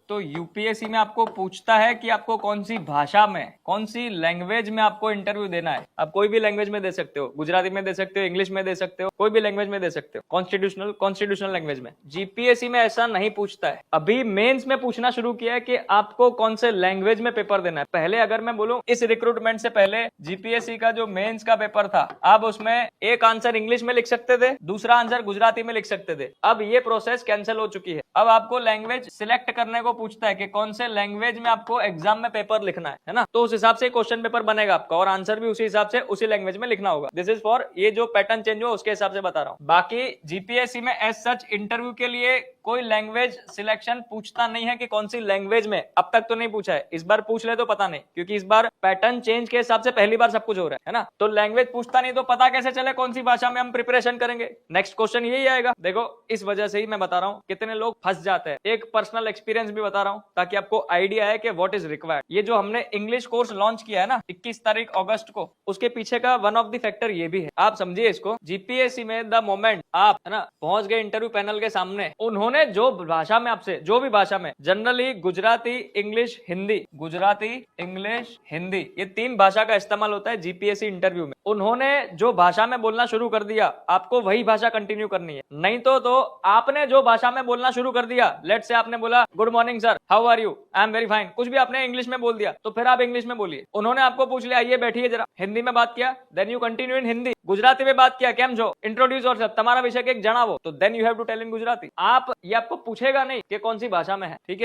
तो यूपीएससी में आपको पूछता है कि आपको कौन सी भाषा में, कौन सी लैंग्वेज में आपको इंटरव्यू देना है। आप कोई भी लैंग्वेज में दे सकते हो, गुजराती में दे सकते हो, इंग्लिश में दे सकते हो, कोई भी लैंग्वेज में दे सकते हो, कॉन्स्टिट्यूशनल लैंग्वेज में। जीपीएससी में ऐसा नहीं पूछता है। अभी मेंस में पूछना शुरू किया है कि आपको कौन से लैंग्वेज में पेपर देना है। पहले अगर मैं बोलूं, इस रिक्रूटमेंट से पहले जीपीएससी का जो मेंस का पेपर था, आप उसमें एक आंसर इंग्लिश में लिख सकते थे, दूसरा आंसर गुजराती में लिख सकते थे। अब ये प्रोसेस कैंसिल हो चुकी है। अब आपको लैंग्वेज सिलेक्ट करने को पूछता है कि कौन से लैंग्वेज में आपको एग्जाम में पेपर लिखना है ना। तो उस हिसाब से क्वेश्चन पेपर बनेगा आपका और आंसर भी उसी हिसाब से उसी लैंग्वेज में लिखना होगा। दिस इज फॉर ये जो पैटर्न चेंज हुआ उसके हिसाब से बता रहा हूं। बाकी जीपीएससी में एज सच इंटरव्यू के लिए कोई लैंग्वेज सिलेक्शन पूछता नहीं है कि कौन सी लैंग्वेज में। अब तक तो नहीं पूछा है, इस बार पूछ ले तो पता नहीं, क्योंकि इस बार पैटर्न चेंज के हिसाब से पहली बार सब कुछ हो रहा है ना। तो लैंग्वेज पूछता नहीं तो पता कैसे चले कौन सी भाषा में हम प्रिपरेशन करेंगे। नेक्स्ट क्वेश्चन यही आएगा। देखो इस वजह से ही मैं बता रहा हूं कितने लोग फंस जाते हैं। एक पर्सनल एक्सपीरियंस भी बता रहा हूं ताकि आपको आइडिया है कि व्हाट इज रिक्वायर्ड। ये जो हमने इंग्लिश कोर्स लॉन्च किया है ना 21 तारीख अगस्त को, उसके पीछे का वन ऑफ द फैक्टर ये भी है। आप समझिए इसको, जीपीएससी में द मोमेंट आप है ना पहुंच गए इंटरव्यू पैनल के सामने, उन्होंने जो भाषा में आपसे, जो भी भाषा में, generally Gujarati, English, Hindi, Gujarati, English, Hindi, ये 3 भाषा का इस्तेमाल होता है जीपीएससी इंटरव्यू में। उन्होंने जो भाषा में बोलना शुरू कर दिया, आपको वही भाषा कंटिन्यू करनी है। नहीं तो आपने जो भाषा में बोलना शुरू कर दिया, लेट से आपने बोला good morning sir, how are you, I am very fine, कुछ भी आपने इंग्लिश में बोल दिया, तो फिर आप इंग्लिश में बोलिए। उन्होंने आपको पूछ लिया आइए बैठिए जरा, हिंदी में बात किया, then you continue in Hindi. Gujarati में बात किया, केम छो, इंट्रोड्यूस योरसेल्फ, तुम्हारा विषय के जणावो, तो then you have to tell in Gujarati. आप ये आपको पूछेगा नहीं कि कौन सी भाषा में है, ठीक है।